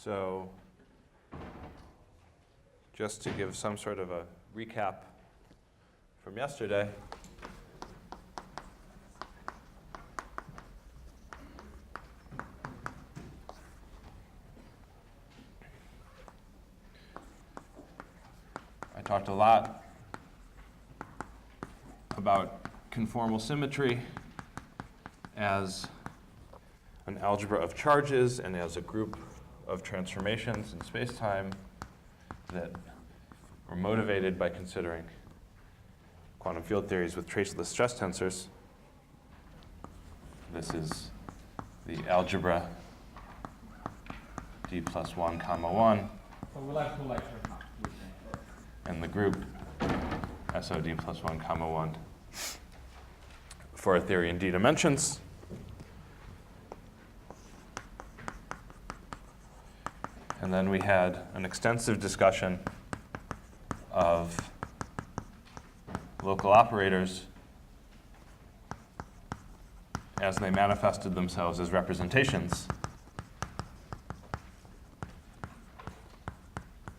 So just to give some sort of a recap from yesterday, I talked a lot about conformal symmetry as an algebra of charges and as a group of transformations in space-time that were motivated by considering quantum field theories with traceless stress tensors. This is the algebra d plus 1 comma 1. So we'll have two lectures now. And the group SOD plus 1 comma 1 for a theory in d dimensions. And then we had an extensive discussion of local operators as they manifested themselves as representations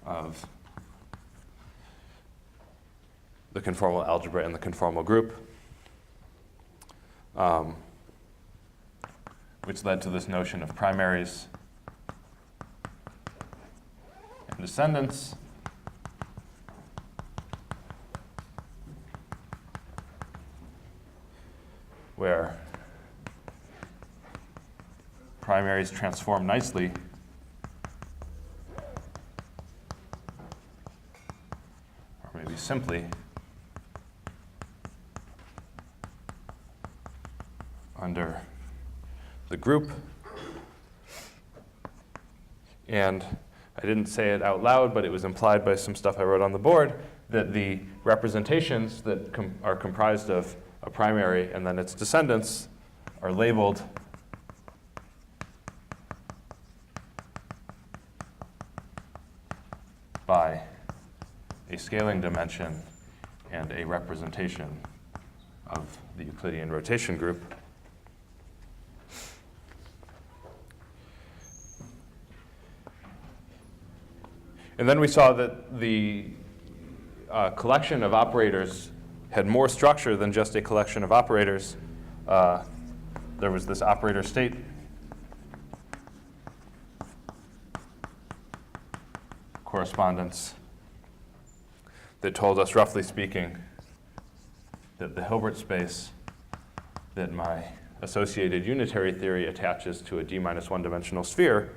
of the conformal algebra and the conformal group, which led to this notion of primaries and descendants. Where primaries transform nicely or maybe simply under the group. And I didn't say it out loud, but it was implied by some stuff I wrote on the board, that the representations that are comprised of a primary and then its descendants are labeled by a scaling dimension and a representation of the Euclidean rotation group. And then we saw that the collection of operators had more structure than just a collection of operators. There was this operator state correspondence that told us, roughly speaking, that the Hilbert space that my associated unitary theory attaches to a d minus 1 dimensional sphere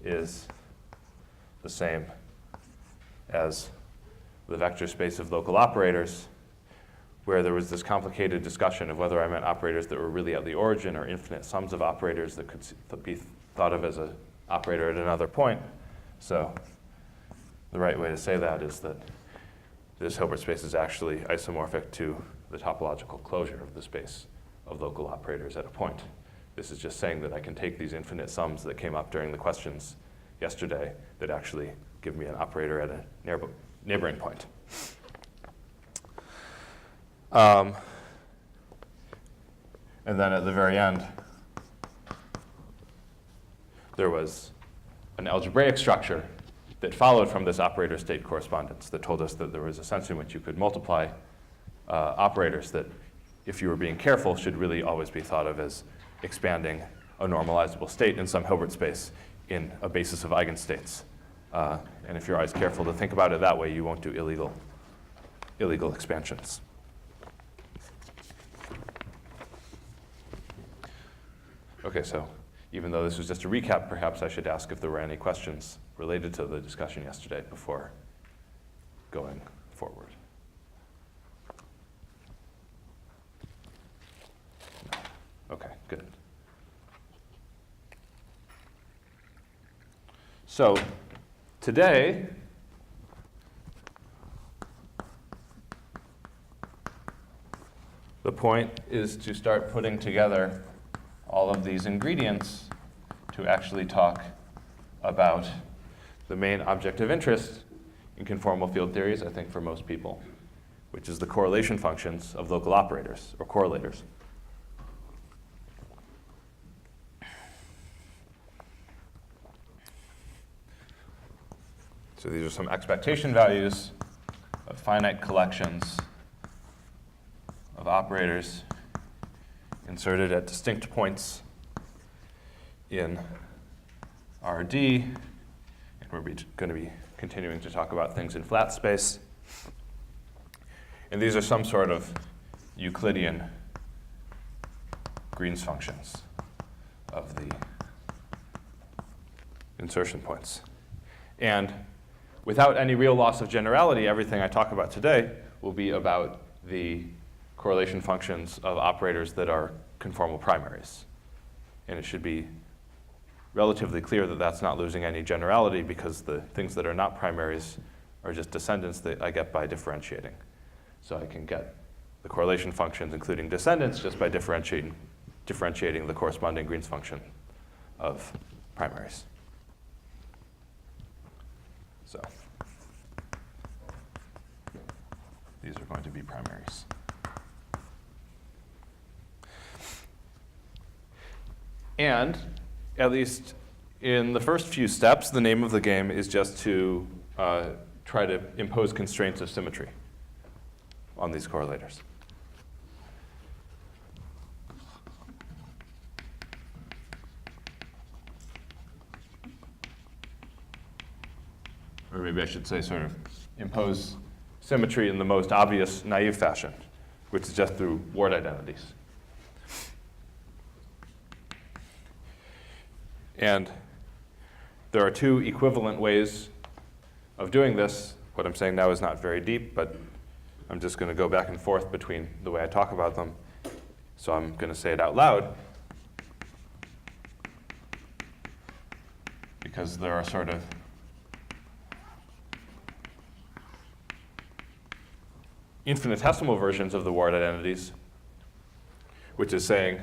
is the same as the vector space of local operators, where there was this complicated discussion of whether I meant operators that were really at the origin or infinite sums of operators that could be thought of as an operator at another point. So the right way to say that is that this Hilbert space is actually isomorphic to the topological closure of the space of local operators at a point. This is just saying that I can take these infinite sums that came up during the questions yesterday that actually give me an operator at a neighboring point. And then at the very end, there was an algebraic structure that followed from this operator state correspondence that told us that there was a sense in which you could multiply operators that, if you were being careful, should really always be thought of as expanding a normalizable state in some Hilbert space in a basis of eigenstates. And if you're always careful to think about it that way, you won't do illegal expansions. Okay, so even though this was just a recap, perhaps I should ask if there were any questions related to the discussion yesterday before going forward. No. Okay, good. So today, the point is to start putting together all of these ingredients to actually talk about the main object of interest in conformal field theories, I think, for most people, which is the correlation functions of local operators, or correlators. So these are some expectation values of finite collections of operators inserted at distinct points in RD. And we're going to be continuing to talk about things in flat space. And these are some sort of Euclidean Green's functions of the insertion points. And without any real loss of generality, everything I talk about today will be about the correlation functions of operators that are conformal primaries. And it should be relatively clear that that's not losing any generality because the things that are not primaries are just descendants that I get by differentiating. So I can get the correlation functions, including descendants, just by differentiating the corresponding Green's function of primaries. So these are going to be primaries. And at least in the first few steps, the name of the game is just to try to impose constraints of symmetry on these correlators. Or maybe I should say sort of impose symmetry in the most obvious naive fashion, which is just through word identities. And there are two equivalent ways of doing this. What I'm saying now is not very deep, but I'm just going to go back and forth between the way I talk about them. So I'm going to say it out loud, because there are sort of infinitesimal versions of the word identities, which is saying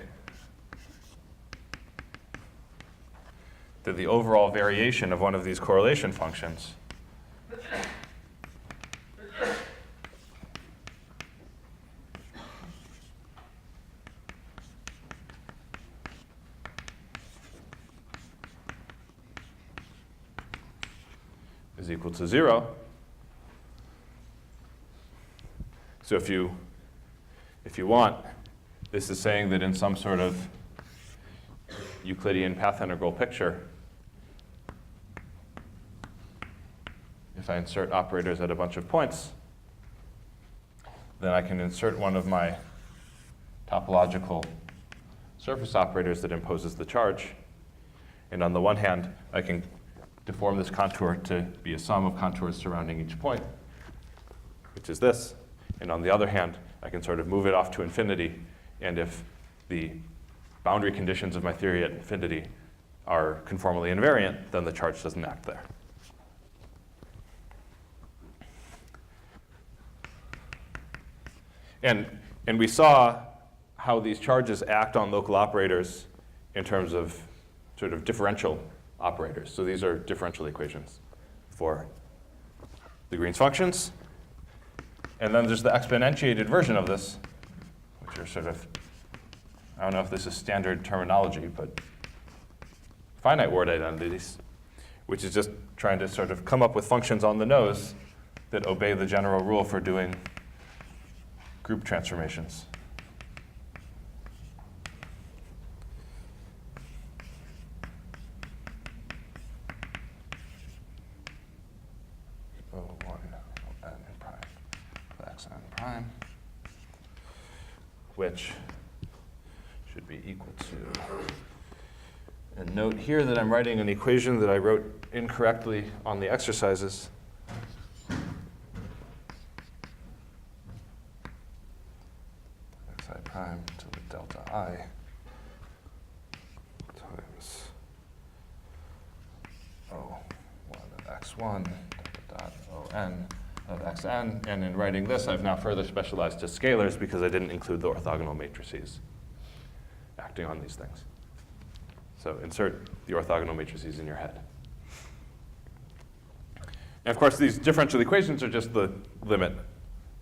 that the overall variation of one of these correlation functions is equal to 0. So if you want, this is saying that in some sort of Euclidean path integral picture, if I insert operators at a bunch of points, then I can insert one of my topological surface operators that imposes the charge. And on the one hand, I can deform this contour to be a sum of contours surrounding each point, which is this. And on the other hand, I can sort of move it off to infinity. And if the boundary conditions of my theory at infinity are conformally invariant, then the charge doesn't act there. And we saw how these charges act on local operators in terms of sort of differential operators. So these are differential equations for the Green's functions. And then there's the exponentiated version of this, which are sort of, I don't know if this is standard terminology, but finite word identities, which is just trying to sort of come up with functions on the nose that obey the general rule for doing group transformations. Prime, which should be equal to, and note here that I'm writing an equation that I wrote incorrectly on the exercises. Xi prime to the delta I times O1 of x1 dot O(n) of xn, and in writing this, I've now further specialized to scalars because I didn't include the orthogonal matrices acting on these things. So insert the orthogonal matrices in your head. And of course, these differential equations are just the limit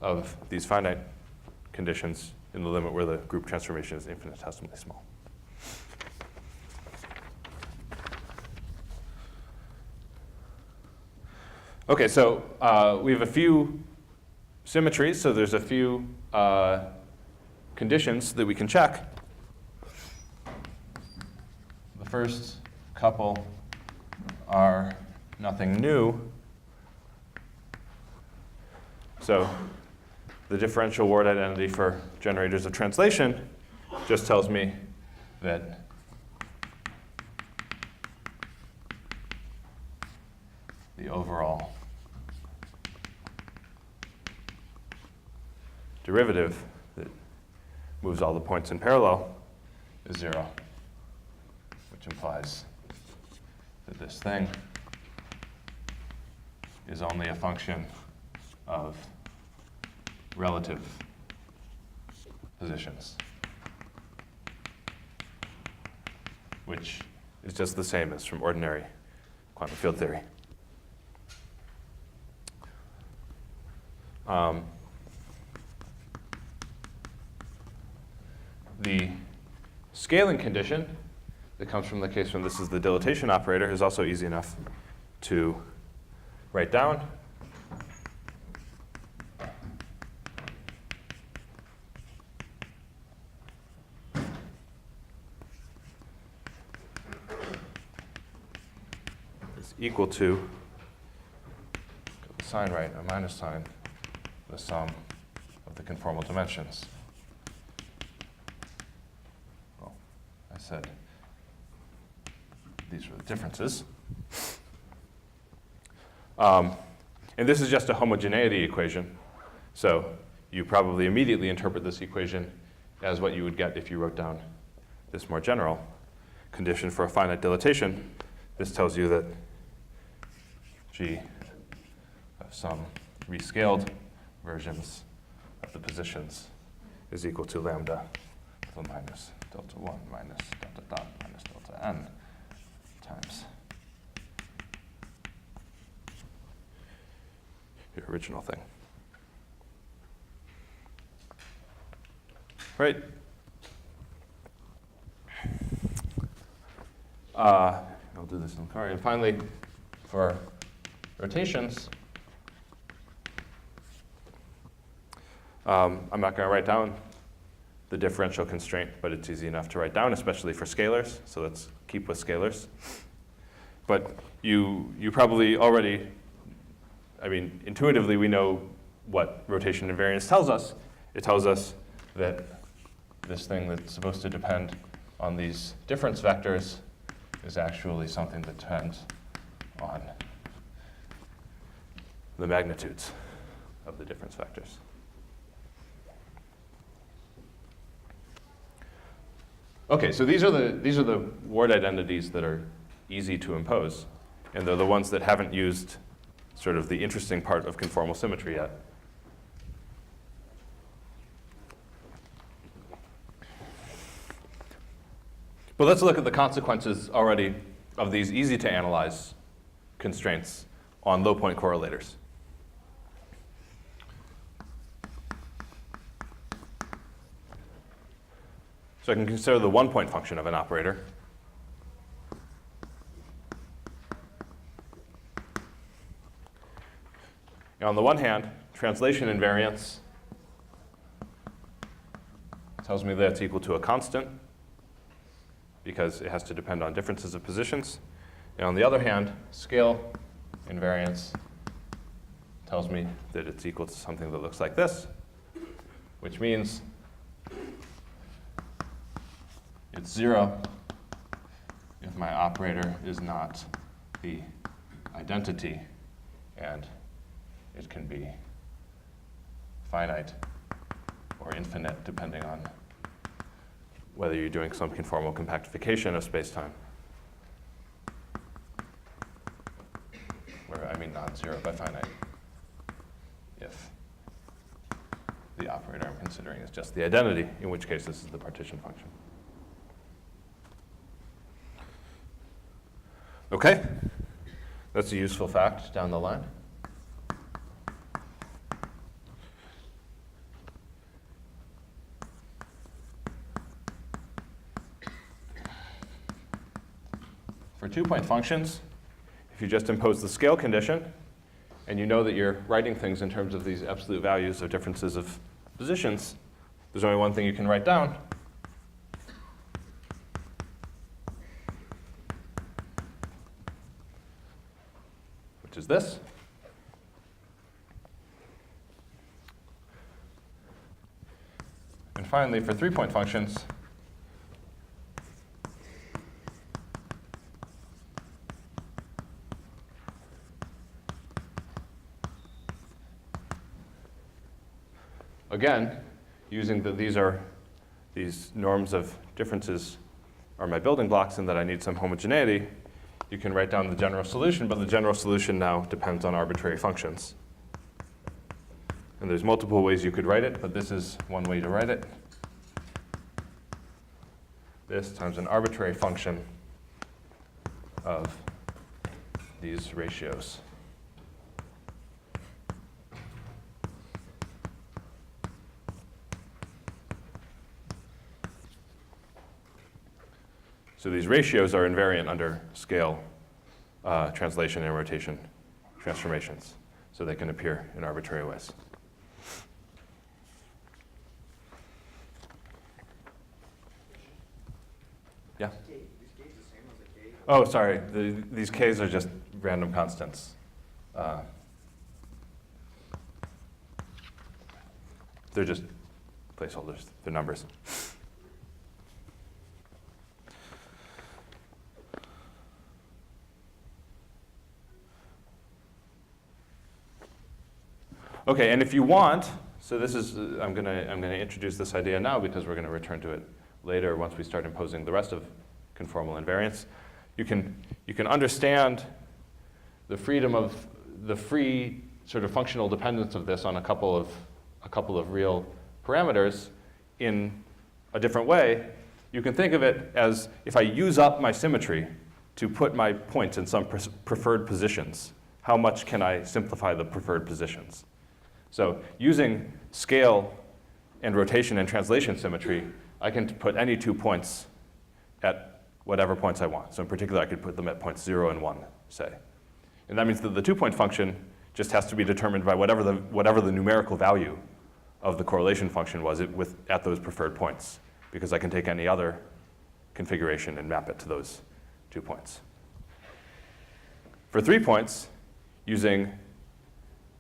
of these finite conditions in the limit where the group transformation is infinitesimally small. Okay, so we have a few symmetries, so there's a few conditions that we can check. The first couple are nothing new. So the differential word identity for generators of translation just tells me that the overall derivative that moves all the points in parallel is 0, which implies that this thing is only a function of relative positions, which is just the same as from ordinary quantum field theory. The scaling condition that comes from the case when this is the dilatation operator is also easy enough to write down. It's equal to, get the sign right, a minus sign, the sum of the conformal dimensions. Well, I said these are the differences. And this is just a homogeneity equation. So you probably immediately interpret this equation as what you would get if you wrote down this more general condition for a finite dilatation. This tells you that G of some rescaled versions of the positions is equal to lambda to the minus delta 1 minus delta dot minus delta n times your original thing. Right? I'll do this in the car. And finally, for rotations, I'm not going to write down the differential constraint, but it's easy enough to write down, especially for scalars. So let's keep with scalars. But you probably already, I mean, intuitively we know what rotation invariance tells us. It tells us that this thing that's supposed to depend on these difference vectors is actually something that depends on the magnitudes of the difference vectors. Okay, so these are the word identities that are easy to impose, and they're the ones that haven't used sort of the interesting part of conformal symmetry yet. But let's look at the consequences already of these easy to analyze constraints on low point correlators. So I can consider the 1 point function of an operator. Now, on the one hand, translation invariance tells me that it's equal to a constant because it has to depend on differences of positions. And on the other hand, scale invariance tells me that it's equal to something that looks like this, which means it's 0 if my operator is not the identity, and it can be finite or infinite depending on whether you're doing some conformal compactification of space-time. Where I mean non-zero by finite, if the operator I'm considering is just the identity, in which case this is the partition function. Okay, that's a useful fact down the line. For 2 point functions, if you just impose the scale condition and you know that you're writing things in terms of these absolute values of differences of positions, there's only one thing you can write down. Which is this. And finally, for 3-point functions, again, using these norms of differences are my building blocks and that I need some homogeneity, you can write down the general solution, but the general solution now depends on arbitrary functions. And there's multiple ways you could write it, but this is one way to write it. This times an arbitrary function of these ratios. So these ratios are invariant under scale, translation, and rotation transformations. So they can appear in arbitrary ways. Yeah? Oh, sorry. These k's are just random constants. They're just placeholders. They're numbers. Okay, and if you want, so this is, I'm going to introduce this idea now because we're going to return to it later once we start imposing the rest of conformal invariants. You can understand the freedom of the free sort of functional dependence of this on a couple of real parameters in a different way. You can think of it as if I use up my symmetry to put my points in some preferred positions, how much can I simplify the preferred positions? So using scale and rotation and translation symmetry, I can put any 2 points at whatever points I want. So in particular, I could put them at points 0 and 1, say. And that means that the 2-point function just has to be determined by whatever the numerical value of the correlation function was at those preferred points, because I can take any other configuration and map it to those 2 points. For 3 points, using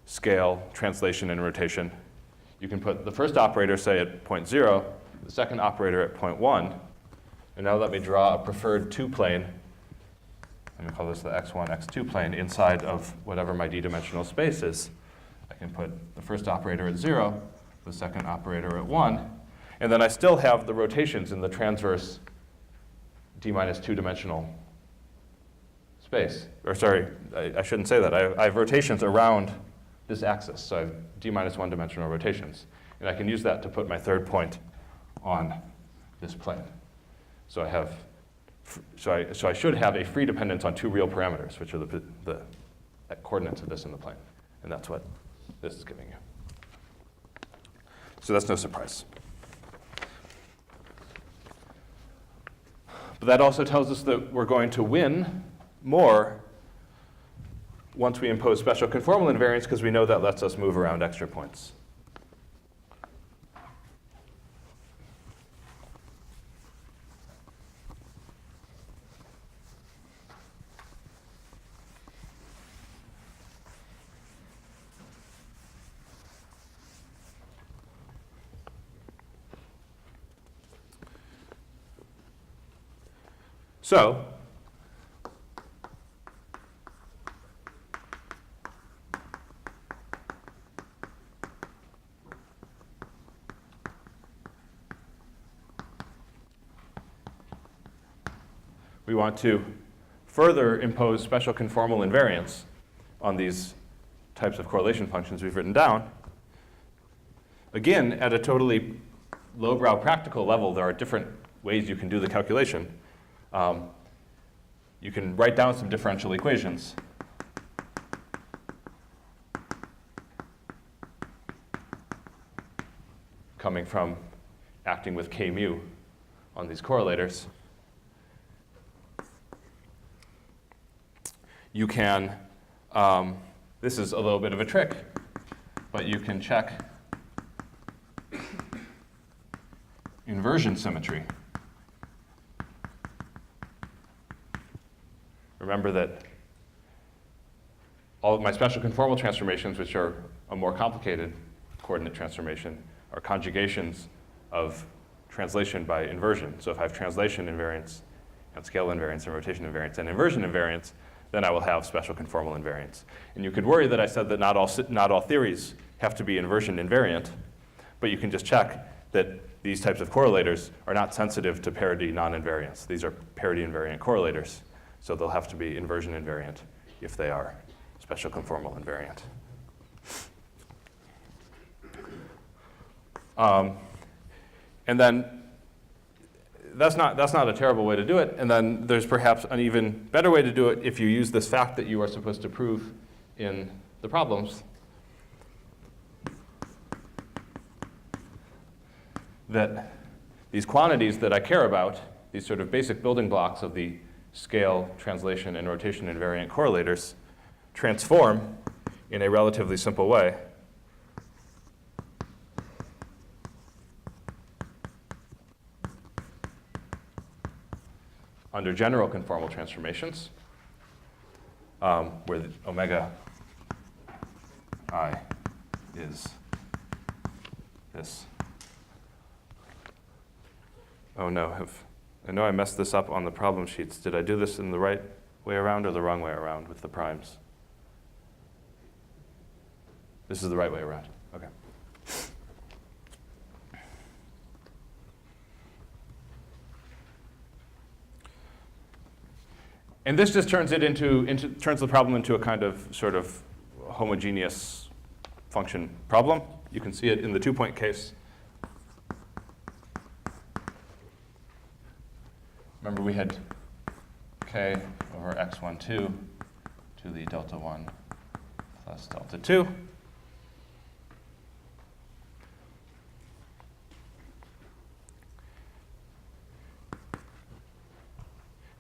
scale, translation, and rotation, you can put the first operator, say, at point 0, the second operator at point 1, and now let me draw a preferred 2-plane. Let me call this the x1, x2 plane inside of whatever my d-dimensional space is. I can put the first operator at 0, the second operator at 1, and then I still have the rotations in the transverse d-2-dimensional space. Or sorry, I shouldn't say that. I have rotations around this axis, so I have d-1-dimensional rotations. And I can use that to put my third point on this plane. So I should have a free dependence on 2 real parameters, which are the coordinates of this in the plane. And that's what this is giving you. So that's no surprise. But that also tells us that we're going to win more once we impose special conformal invariants, because we know that lets us move around extra points. So, we want to further impose special conformal invariants on these types of correlation functions we've written down. Again, at a totally lowbrow practical level, there are different ways you can do the calculation. You can write down some differential equations. Coming from acting with k mu on these correlators. You can This is a little bit of a trick, but you can check inversion symmetry. Remember that all of my special conformal transformations, which are a more complicated coordinate transformation, are conjugations of translation by inversion. So if I have translation invariants, and scale invariants, and rotation invariants, and inversion invariants, then I will have special conformal invariants. And you could worry that I said that not all theories have to be inversion invariant, but you can just check that these types of correlators are not sensitive to parity non-invariants. These are parity invariant correlators, so they'll have to be inversion invariant if they are special conformal invariant. And then that's not a terrible way to do it. And then there's perhaps an even better way to do it if you use this fact that you are supposed to prove in the problems, that these quantities that I care about, these sort of basic building blocks of the scale, translation, and rotation invariant correlators, transform in a relatively simple way under general conformal transformations, where the omega I is this. Oh no, I know I messed this up on the problem sheets. Did I do this in the right way around or the wrong way around with the primes? This is the right way around. Okay. And this just turns the problem into a kind of sort of homogeneous function problem. You can see it in the 2-point case. Remember we had k over x12 to the delta 1 plus delta 2.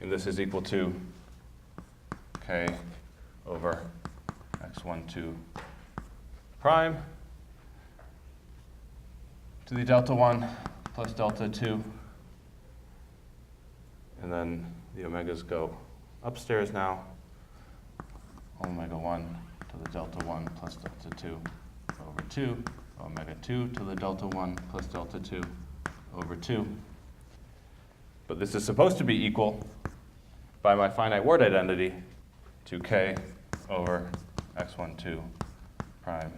And this is equal to k over x12 prime to the delta 1 plus delta 2. And then the omegas go upstairs now. Omega 1 to the delta 1 plus delta 2 over 2. Omega 2 to the delta 1 plus delta 2 over 2. But this is supposed to be equal by my finite word identity to k over x12 prime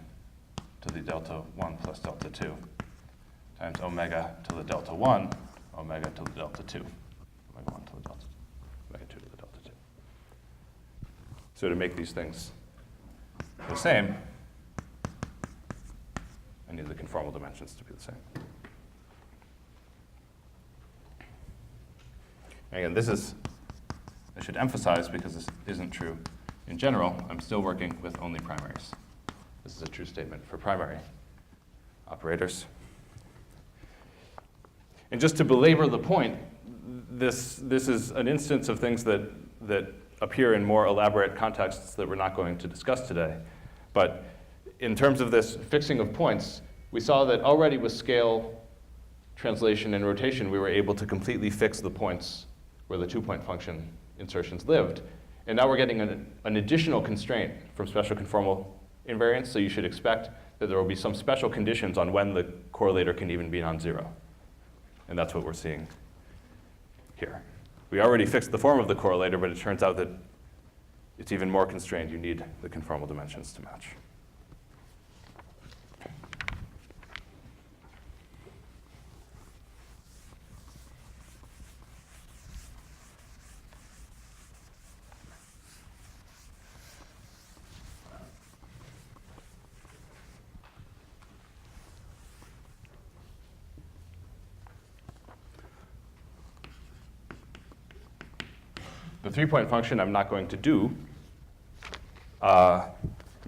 to the delta 1 plus delta 2 times omega to the delta 1, omega to the delta 2. Omega 1 to the delta 2, omega 2 to the delta 2. So to make these things the same, I need the conformal dimensions to be the same. Again, this is, I should emphasize, because this isn't true in general, I'm still working with only primaries. This is a true statement for primary operators. And just to belabor the point, this is an instance of things that appear in more elaborate contexts that we're not going to discuss today. But in terms of this fixing of points, we saw that already with scale, translation, and rotation, we were able to completely fix the points where the 2-point function insertions lived. And now we're getting an additional constraint from special conformal invariants, so you should expect that there will be some special conditions on when the correlator can even be non-zero. And that's what we're seeing here. We already fixed the form of the correlator, but it turns out that it's even more constrained. You need the conformal dimensions to match. The 3-point function I'm not going to do. I'm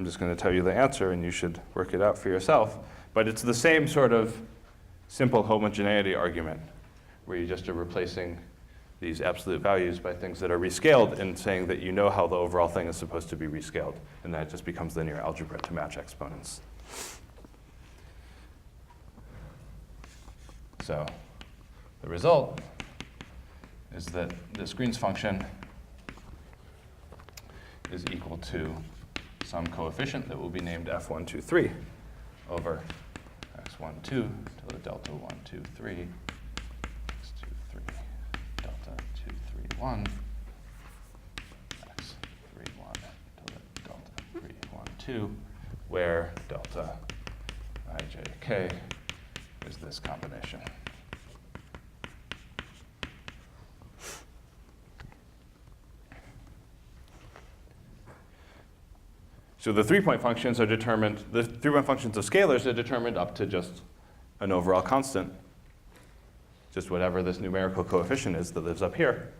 just going to tell you the answer, and you should work it out for yourself. But it's the same sort of simple homogeneity argument, where you just are replacing these absolute values by things that are rescaled and saying that you know how the overall thing is supposed to be rescaled, and that just becomes linear algebra to match exponents. So the result is that this Green's function is equal to some coefficient that will be named f123 over x12 to the delta 1, 2, 3, x2, 3, delta 2, 3, 1, x3, 1 to the delta 3, 1, 2, where delta ijk is this combination. So the 3-point functions are determined, the 3-point functions of scalars are determined up to just an overall constant, just whatever this numerical coefficient is that lives up here.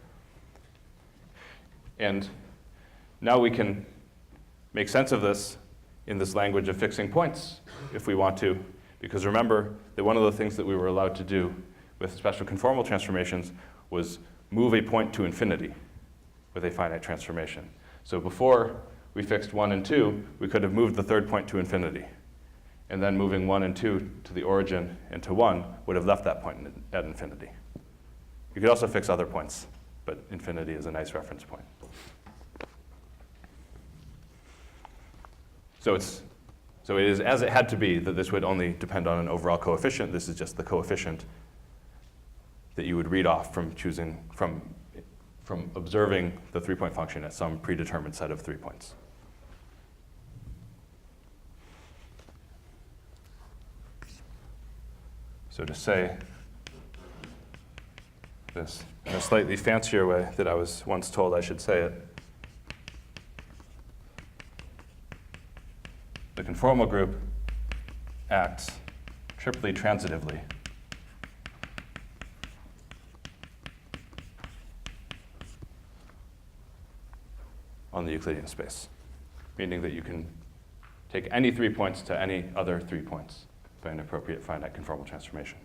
And now we can make sense of this in this language of fixing points if we want to, because remember that one of the things that we were allowed to do with special conformal transformations was move a point to infinity with a finite transformation. So before we fixed 1 and 2, we could have moved the third point to infinity. And then moving 1 and 2 to the origin and to 1 would have left that point at infinity. You could also fix other points, but infinity is a nice reference point. So it is as it had to be that this would only depend on an overall coefficient. This is just the coefficient that you would read off from choosing, from observing the 3-point function at some predetermined set of 3 points. So to say this in a slightly fancier way that I was once told I should say it, the conformal group acts triply transitively on the Euclidean space, meaning that you can take any 3 points to any other 3 points by an appropriate finite conformal transformation.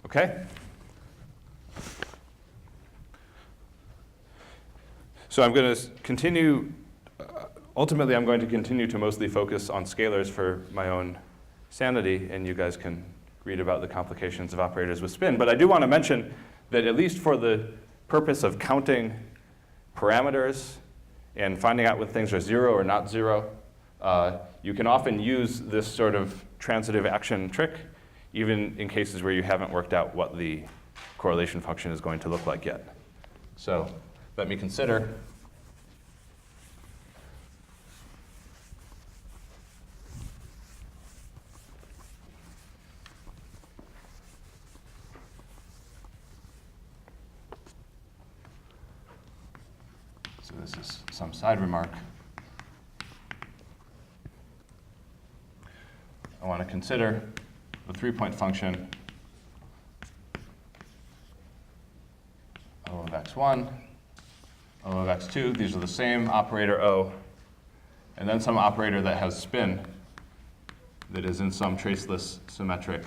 Okay? So I'm going to continue, ultimately I'm going to continue to mostly focus on scalars for my own sanity, and you guys can read about the complications of operators with spin. But I do want to mention that at least for the purpose of counting parameters and finding out when things are 0 or not 0, you can often use this sort of transitive action trick, even in cases where you haven't worked out what the correlation function is going to look like yet. So let me consider this is some side remark. I want to consider the 3-point function O of x1, O of x2. These are the same operator O, and then some operator that has spin that is in some traceless symmetric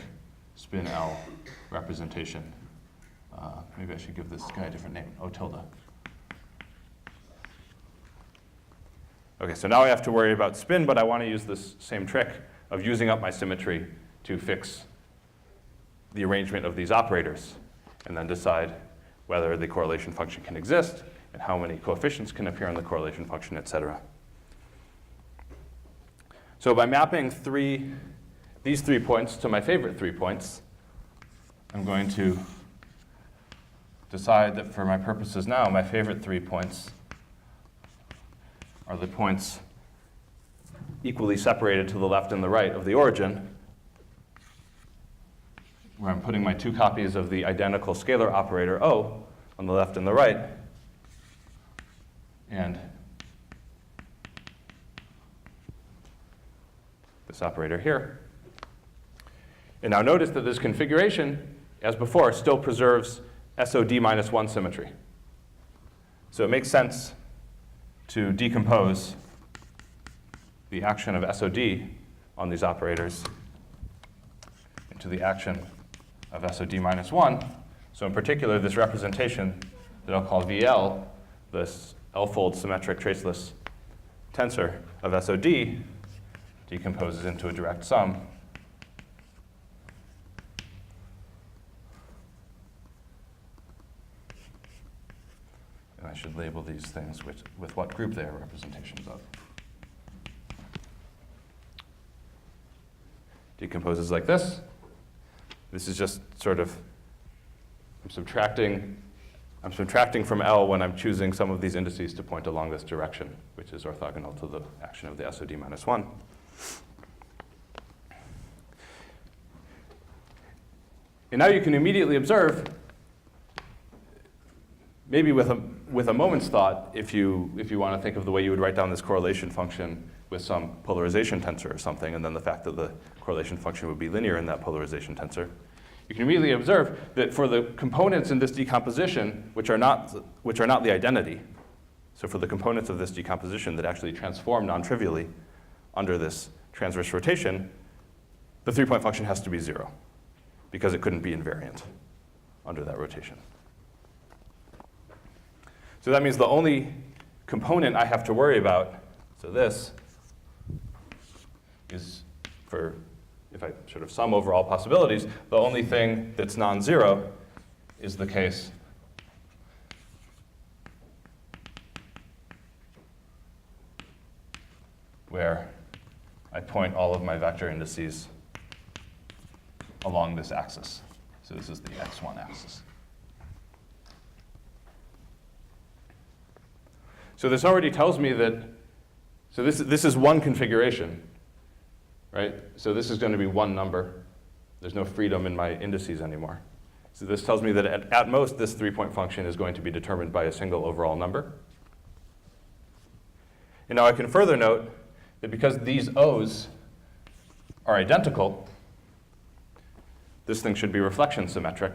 spin L representation. Maybe I should give this guy a different name, O tilde. Okay, so now I have to worry about spin, but I want to use this same trick of using up my symmetry to fix the arrangement of these operators, and then decide whether the correlation function can exist, and how many coefficients can appear in the correlation function, et cetera. So by mapping these 3 points to my favorite 3 points, I'm going to decide that for my purposes now, my favorite 3 points are the points equally separated to the left and the right of the origin, where I'm putting my 2 copies of the identical scalar operator O on the left and the right, and this operator here. And now notice that this configuration, as before, still preserves SOD minus 1 symmetry. So it makes sense to decompose the action of SOD on these operators into the action of SOD minus 1. So in particular, this representation that I'll call VL, this L-fold symmetric traceless tensor of SOD, decomposes into a direct sum and I should label these things with what group they are representations of. Decomposes like this. This is just sort of, I'm subtracting from L when I'm choosing some of these indices to point along this direction, which is orthogonal to the action of the SOD minus 1. And now you can immediately observe, maybe with a moment's thought, if you want to think of the way you would write down this correlation function with some polarization tensor or something, and then the fact that the correlation function would be linear in that polarization tensor, you can immediately observe that for the components in this decomposition, which are not the identity, so for the components of this decomposition that actually transform non-trivially under this transverse rotation, the 3-point function has to be 0, because it couldn't be invariant under that rotation. So that means the only component I have to worry about, so this, is for, if I sort of sum over all possibilities, the only thing that's non-zero is the case where I point all of my vector indices along this axis. So this is the x1 axis. So this already tells me that, so this is one configuration, right? So this is going to be one number. There's no freedom in my indices anymore. So this tells me that at most, this 3-point function is going to be determined by a single overall number. And now I can further note that because these O's are identical, this thing should be reflection symmetric.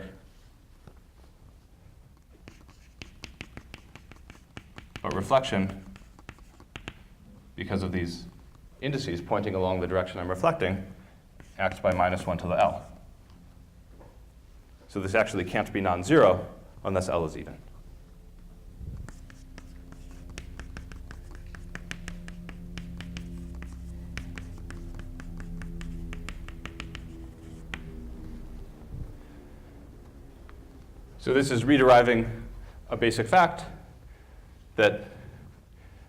But reflection, because of these indices pointing along the direction I'm reflecting, acts by minus 1 to the L. So this actually can't be non-zero unless L is even. So this is rederiving a basic fact that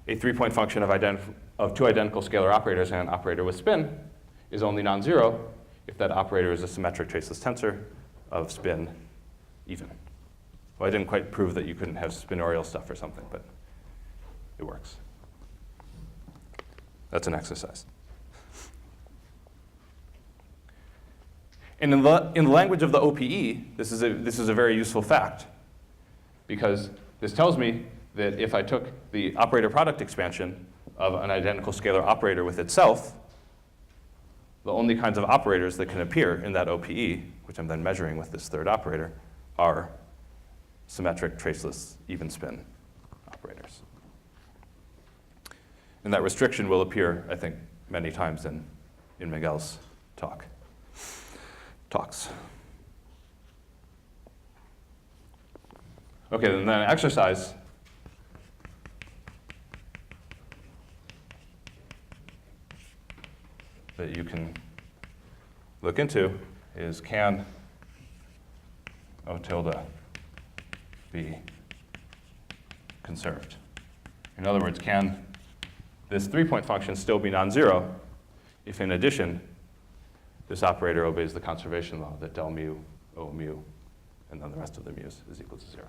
a 3-point function of two identical scalar operators and an operator with spin is only non-zero if that operator is a symmetric traceless tensor of spin even. Well, I didn't quite prove that you couldn't have spinorial stuff or something, but it works. That's an exercise. And in the language of the OPE, this is a very useful fact, because this tells me that if I took the operator product expansion of an identical scalar operator with itself, the only kinds of operators that can appear in that OPE, which I'm then measuring with this third operator, are symmetric traceless even spin operators. And that restriction will appear, I think, many times in Miguel's talks. Okay, then an exercise that you can look into is, can O tilde be conserved? In other words, can this 3-point function still be non-zero if, in addition, this operator obeys the conservation law that del mu, O mu, and then the rest of the mu's is equal to 0?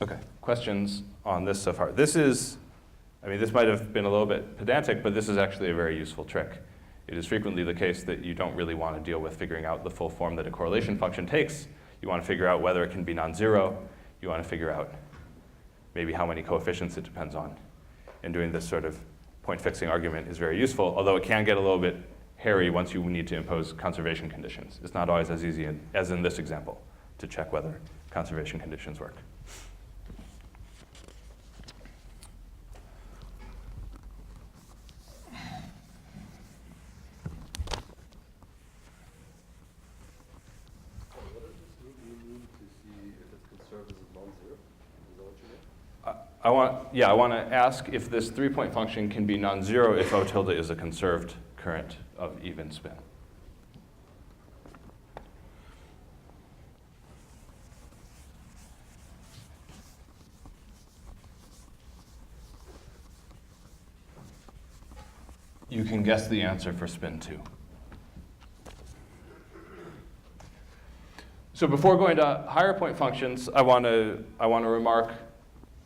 Okay, questions on this so far? This might have been a little bit pedantic, but this is actually a very useful trick. It is frequently the case that you don't really want to deal with figuring out the full form that a correlation function takes. You want to figure out whether it can be non-zero. You want to figure out maybe how many coefficients it depends on. And doing this sort of point fixing argument is very useful, although it can get a little bit hairy once you need to impose conservation conditions. It's not always as easy as in this example to check whether conservation conditions work. I want to ask if this 3-point function can be non-zero if O tilde is a conserved current of even spin. You can guess the answer for spin 2. So before going to higher point functions, I want to remark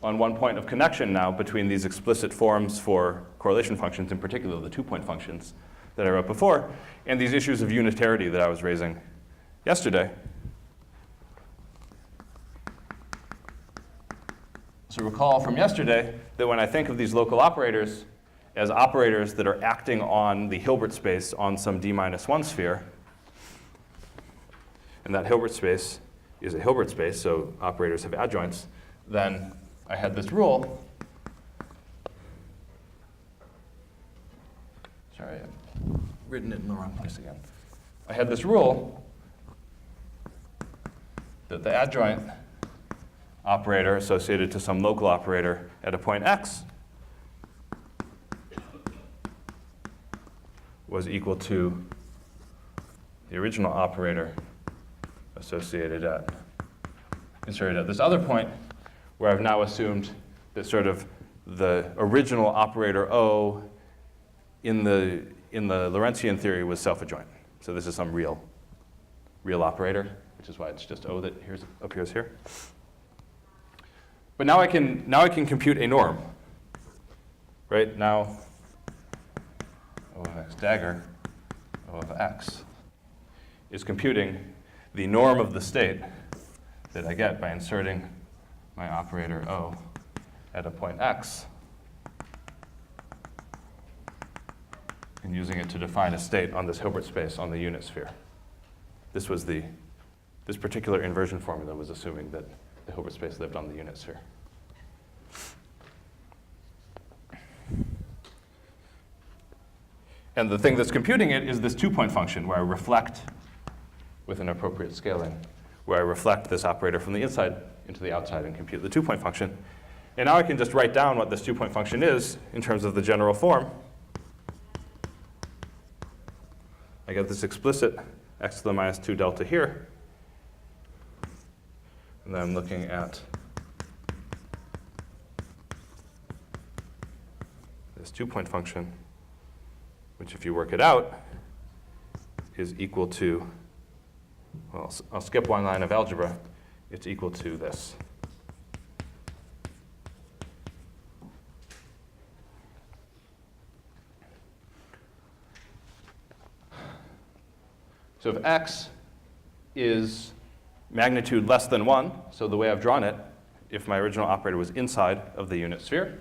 on one point of connection now between these explicit forms for correlation functions, in particular the 2-point functions that I wrote before, and these issues of unitarity that I was raising yesterday. So recall from yesterday that when I think of these local operators as operators that are acting on the Hilbert space on some d-1 sphere, and that Hilbert space is a Hilbert space, so operators have adjoints, then I had this rule. Sorry, I've written it in the wrong place again. I had this rule that the adjoint operator associated to some local operator at a point x was equal to the original operator associated at, inserted at this other point, where I've now assumed that sort of the original operator O in the Lorentzian theory was self-adjoint. So this is some real operator, which is why it's just O that appears here. But now I can compute a norm, right? Now O of x dagger, O of x, is computing the norm of the state that I get by inserting my operator O at a point x and using it to define a state on this Hilbert space on the unit sphere. This particular inversion formula was assuming that the Hilbert space lived on the unit sphere. And the thing that's computing it is this 2-point function where I reflect with an appropriate scaling, where I reflect this operator from the inside into the outside and compute the 2-point function. And now I can just write down what this 2-point function is in terms of the general form. I get this explicit x to the minus 2 delta here. And then I'm looking at this 2-point function, which if you work it out is equal to, well, I'll skip one line of algebra. It's equal to this. So if x is magnitude less than 1, so the way I've drawn it, if my original operator was inside of the unit sphere,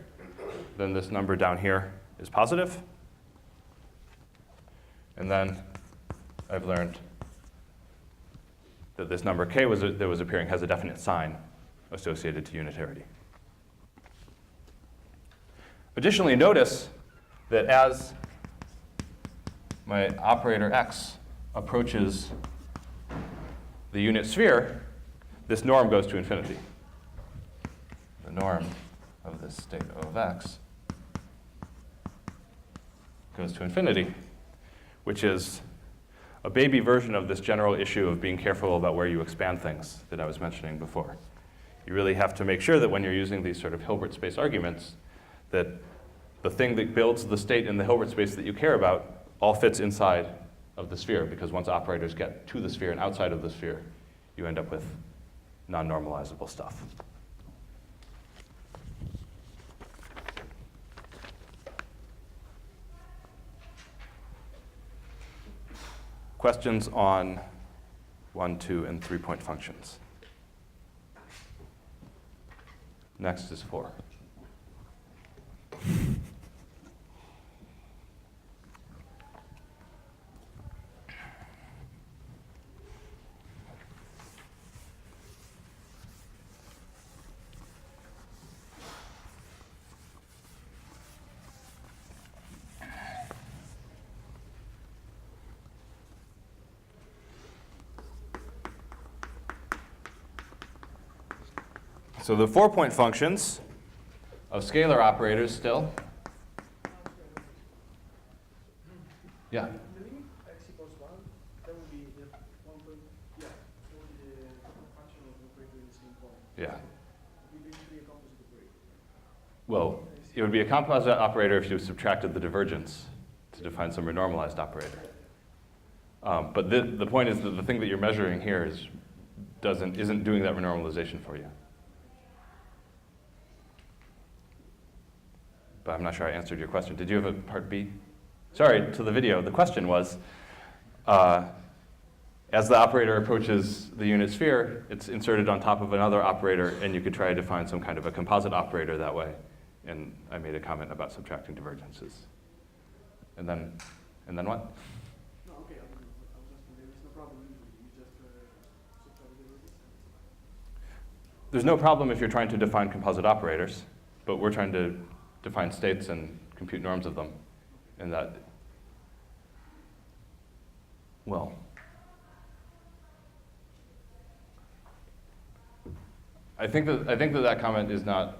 then this number down here is positive. And then I've learned that this number k that was appearing has a definite sign associated to unitarity. Additionally, notice that as my operator x approaches the unit sphere, this norm goes to infinity. The norm of this state O of x goes to infinity, which is a baby version of this general issue of being careful about where you expand things that I was mentioning before. You really have to make sure that when you're using these sort of Hilbert space arguments, that the thing that builds the state in the Hilbert space that you care about all fits inside of the sphere, because once operators get to the sphere and outside of the sphere, you end up with non-normalizable stuff. Questions on 1, 2, and 3-point functions? Next is 4. So the 4-point functions of scalar operators still. Yeah. The limit x equals 1, that would be the 1 point, yeah, that would be the function of operator in the same point. Yeah. It would be basically a composite operator. Well, it would be a composite operator if you subtracted the divergence to define some renormalized operator. But the point is that the thing that you're measuring here isn't doing that renormalization for you. But I'm not sure I answered your question. Did you have a part B? Sorry, to the video. The question was, as the operator approaches the unit sphere, it's inserted on top of another operator, and you could try to define some kind of a composite operator that way. And I made a comment about subtracting divergences. And then what? No, okay, I was asking, there is no problem usually, you just subtract the resistance. There's no problem if you're trying to define composite operators, but we're trying to define states and compute norms of them. And that, well, I think that comment is not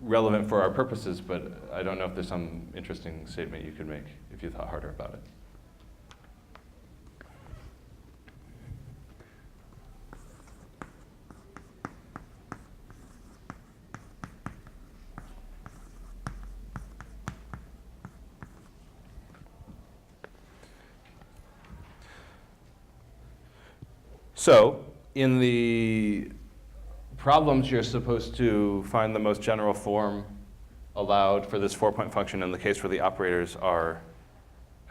relevant for our purposes, but I don't know if there's some interesting statement you could make if you thought harder about it. So, in the problems, you're supposed to find the most general form allowed for this 4-point function in the case where the operators are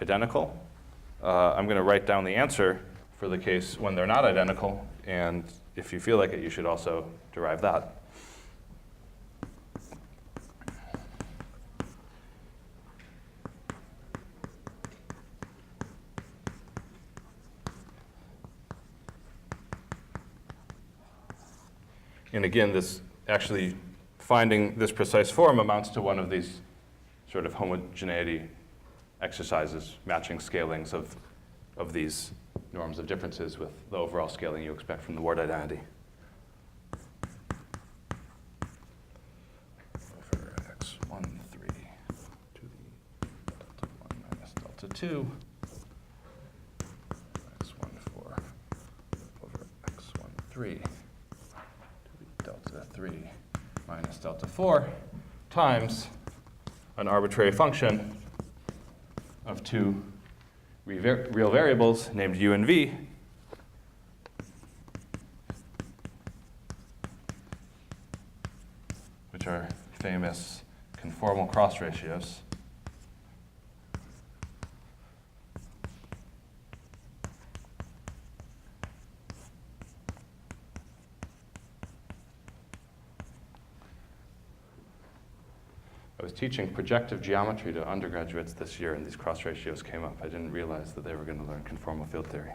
identical. I'm going to write down the answer for the case when they're not identical, and if you feel like it, you should also derive that. And again, this actually finding this precise form amounts to one of these sort of homogeneity exercises, matching scalings of these norms of differences with the overall scaling you expect from the word identity. Over x1, 3 to the delta 1 minus delta 2, x1, 4 over x1, 3. Delta 3 minus delta 4 times an arbitrary function of two real variables named u and v, which are famous conformal cross ratios. I was teaching projective geometry to undergraduates this year, and these cross ratios came up. I didn't realize that they were going to learn conformal field theory.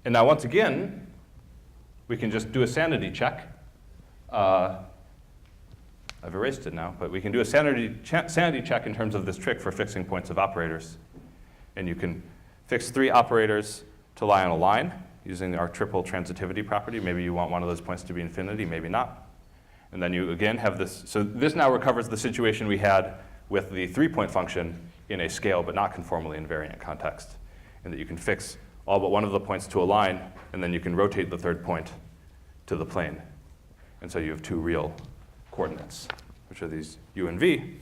And now, once again, we can just do a sanity check. I've erased it now, but we can do a sanity check in terms of this trick for fixing points of operators. And you can fix 3 operators to lie on a line using our triple transitivity property. Maybe you want one of those points to be infinity, maybe not. And then you again have this. So this now recovers the situation we had with the 3-point function in a scale but not conformally invariant context, in that you can fix all but one of the points to a line, and then you can rotate the 3rd point to the plane. And so you have 2 real coordinates, which are these u and v.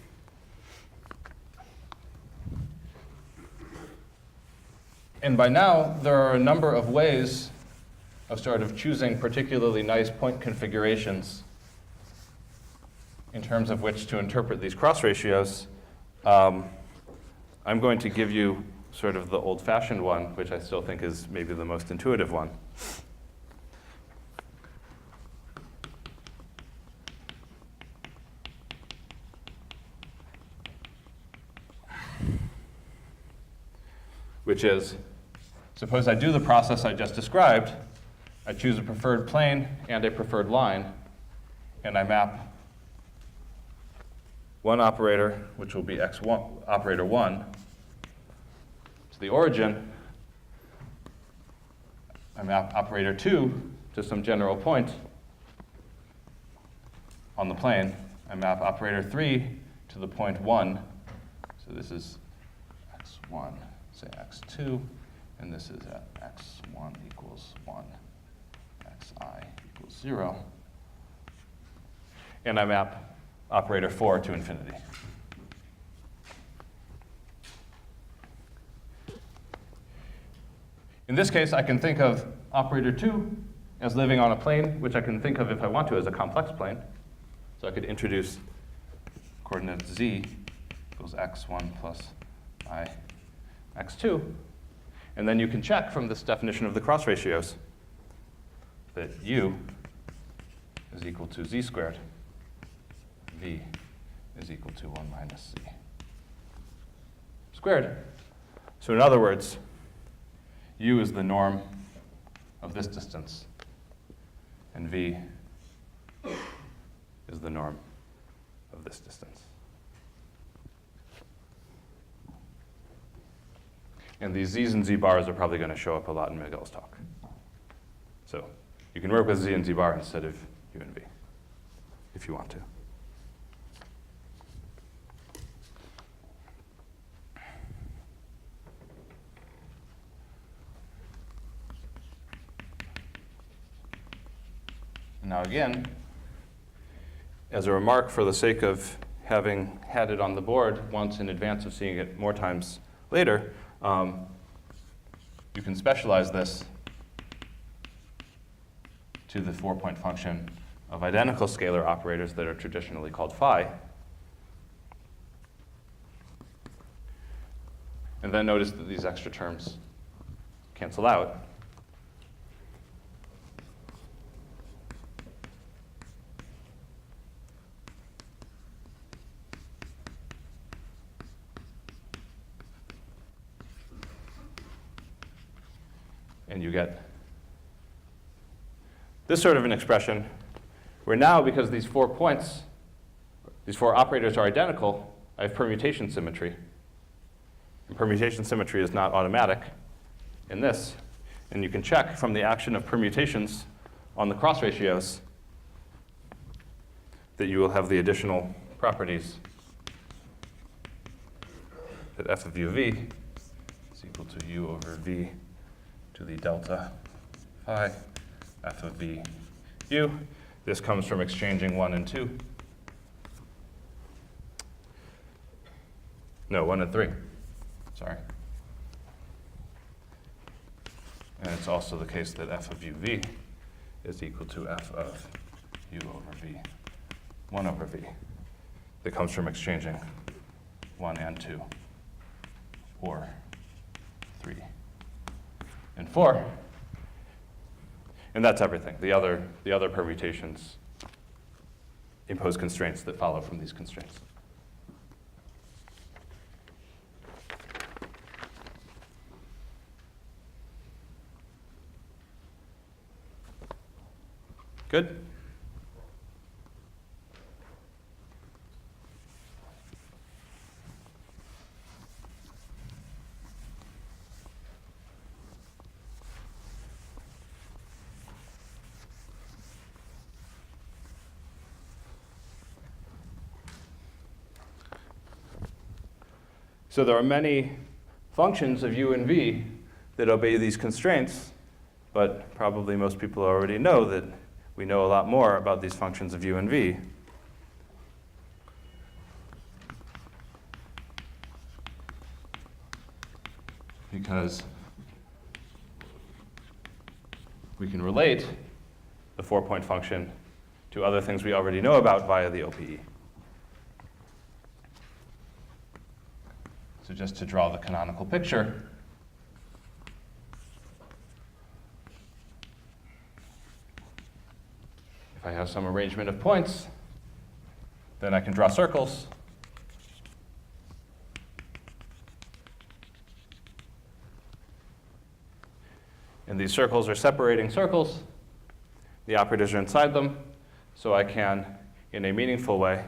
And by now, there are a number of ways of sort of choosing particularly nice point configurations in terms of which to interpret these cross ratios. I'm going to give you sort of the old-fashioned one, which I still think is maybe the most intuitive one. Which is, suppose I do the process I just described. I choose a preferred plane and a preferred line, and I map one operator, which will be x1, operator 1, So the origin, I map operator 2 to some general point on the plane. I map operator 3 to the point 1. So this is x1, say x2, and this is at x1 equals 1, xi equals 0. And I map operator 4 to infinity. In this case, I can think of operator 2 as living on a plane, which I can think of, if I want to, as a complex plane. So I could introduce coordinate z equals x1 plus I x2. And then you can check from this definition of the cross ratios that u is equal to z squared, v is equal to 1 minus z squared. So in other words, u is the norm of this distance, and v is the norm of this distance. And these z's and z bars are probably going to show up a lot in Miguel's talk. So you can work with z and z bar instead of u and v, if you want to. Now again, as a remark for the sake of having had it on the board once in advance of seeing it more times later, you can specialize this to the 4-point function of identical scalar operators that are traditionally called phi. And then notice that these extra terms cancel out. And you get this sort of an expression where now, because these 4 points, these 4 operators are identical, I have permutation symmetry. And permutation symmetry is not automatic in this. And you can check from the action of permutations on the cross ratios that you will have the additional properties that f of u of v is equal to u over v to the delta phi f of v u. This comes from exchanging 1 and 2. No, 1 and 3. Sorry. And it's also the case that f of u v is equal to f of u over v, 1 over v. That comes from exchanging 1 and 2, or 3 and 4. And that's everything. The other permutations impose constraints that follow from these constraints. Good? So there are many functions of u and v that obey these constraints, but probably most people already know that we know a lot more about these functions of u and v. Because we can relate the 4-point function to other things we already know about via the OPE. So just to draw the canonical picture, if I have some arrangement of points, then I can draw circles. And these circles are separating circles. The operators are inside them, so I can, in a meaningful way,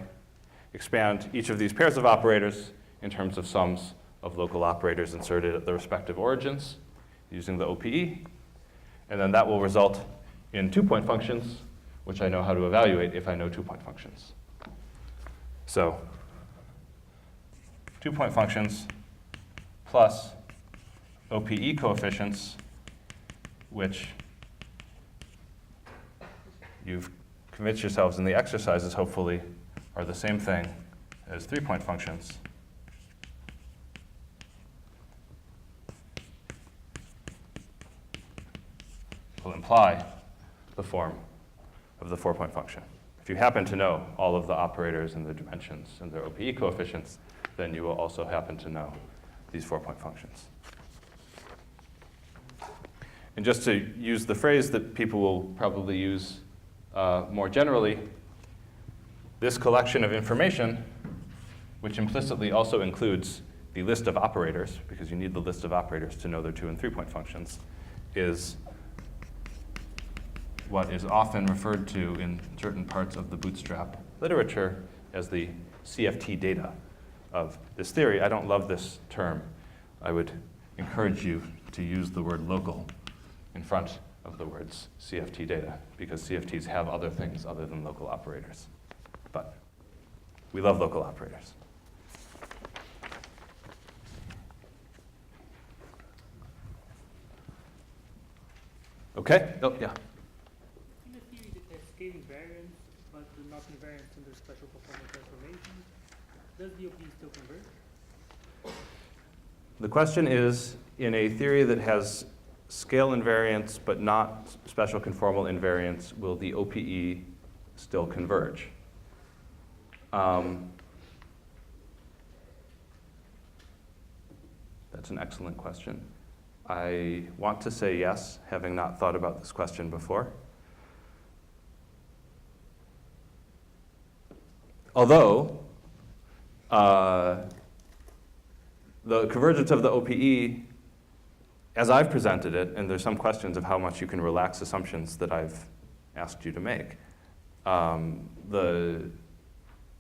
expand each of these pairs of operators in terms of sums of local operators inserted at the respective origins using the OPE. And then that will result in 2-point functions, which I know how to evaluate if I know 2-point functions. So 2-point functions plus OPE coefficients, which you've convinced yourselves in the exercises, hopefully, are the same thing as 3-point functions. Will imply the form of the 4-point function. If you happen to know all of the operators and the dimensions and their OPE coefficients, then you will also happen to know these 4-point functions. And just to use the phrase that people will probably use more generally, this collection of information, which implicitly also includes the list of operators, because you need the list of operators to know their 2- and 3-point functions, is what is often referred to in certain parts of the Bootstrap literature as the CFT data of this theory. I don't love this term. I would encourage you to use the word local in front of the words CFT data, because CFTs have other things other than local operators. But we love local operators. Okay? Oh, yeah. In a theory that has scale invariants, but not invariants under special conformal transformations, does the OP still converge? The question is, in a theory that has scale invariants but not special conformal invariants, will the OPE still converge? That's an excellent question. I want to say yes, having not thought about this question before. Although, the convergence of the OPE, as I've presented it, and there's some questions of how much you can relax assumptions that I've asked you to make.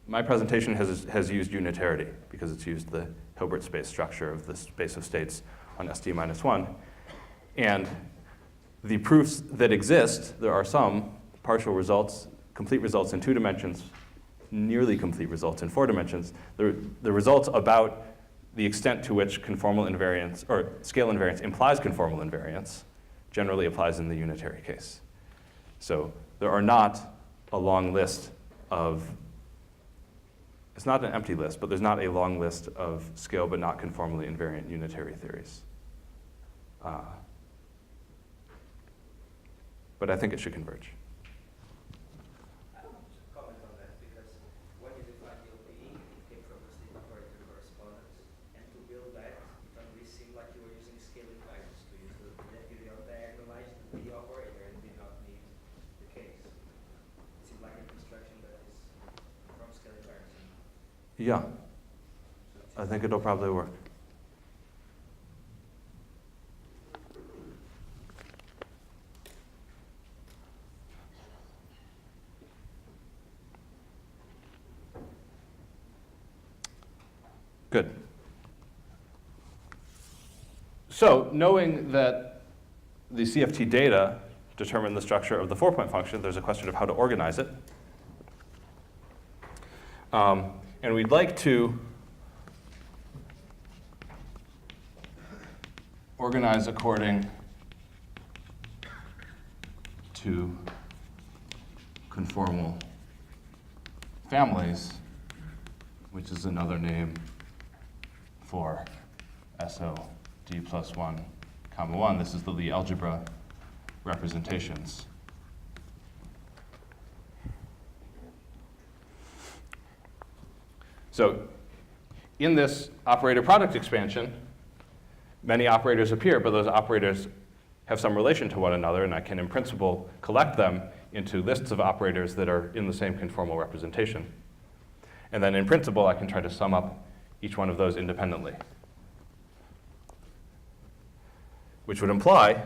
My presentation has used unitarity because it's used the Hilbert space structure of the space of states on SD-1. And the proofs that exist, there are some partial results, complete results in 2 dimensions, nearly complete results in 4 dimensions. The results about the extent to which conformal invariance, or scale invariance implies conformal invariance, generally applies in the unitary case. So there are not a long list of, it's not an empty list, but there's not a long list of scale but not conformally invariant unitary theories. But I think it should converge. I don't want to comment on that because when you define the OPE, it came from the state operator correspondence. And to build that, it only seemed like you were using scaling factors to use that you diagonalized the operator and did not need the case. It seemed like a construction that is from scaling factors. Yeah, I think it'll probably work. Good. So knowing that the CFT data determine the structure of the 4-point function, there's a question of how to organize it. And we'd like to organize according to conformal families, which is another name for SO D plus 1, comma 1. This is the Lie algebra representations. So in this operator product expansion, many operators appear, but those operators have some relation to one another, and I can, in principle, collect them into lists of operators that are in the same conformal representation. And then in principle, I can try to sum up each one of those independently, which would imply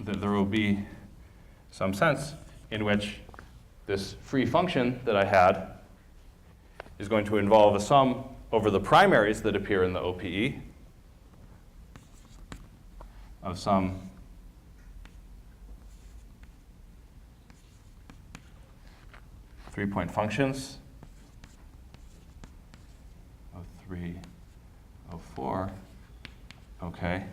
that there will be some sense in which this free function that I had is going to involve a sum over the primaries that appear in the OPE of some three-point functions of 3, of 4, okay.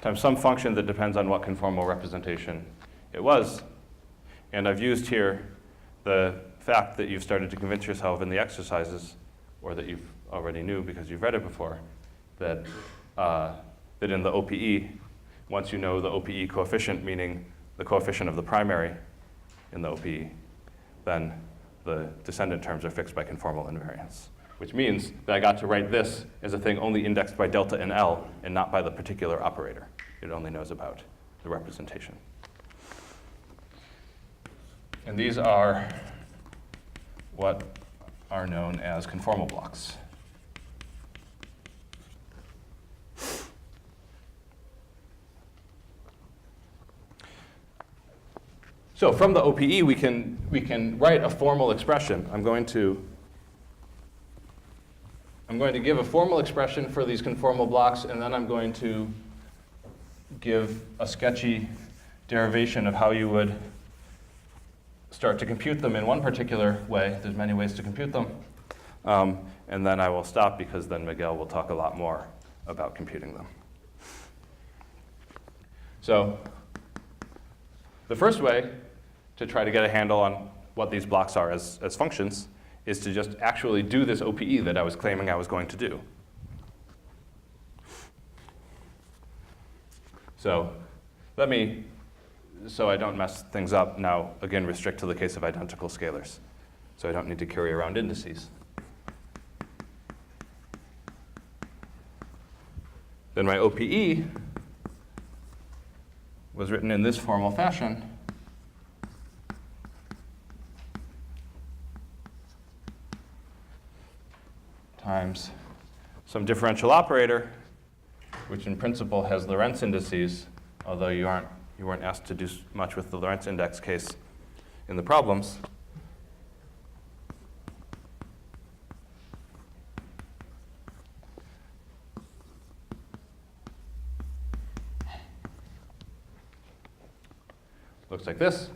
Times some function that depends on what conformal representation it was. And I've used here the fact that you've started to convince yourself in the exercises, or that you've already knew because you've read it before, that, that in the OPE, once you know the OPE coefficient, meaning the coefficient of the primary in the OPE, then the descendant terms are fixed by conformal invariants, which means that I got to write this as a thing only indexed by delta and L and not by the particular operator. It only knows about the representation. And these are what are known as conformal blocks. So from the OPE, we can write a formal expression. I'm going to give a formal expression for these conformal blocks, and then I'm going to give a sketchy derivation of how you would start to compute them in one particular way. There's many ways to compute them. And then I will stop, because then Miguel will talk a lot more about computing them. So the first way to try to get a handle on what these blocks are as functions is to just actually do this OPE that I was claiming I was going to do. So so I don't mess things up now, again, restrict to the case of identical scalars. So I don't need to carry around indices. Then my OPE was written in this formal fashion. Times some differential operator, which in principle has Lorentz indices, although you weren't asked to do much with the Lorentz index case in the problems. Looks like this.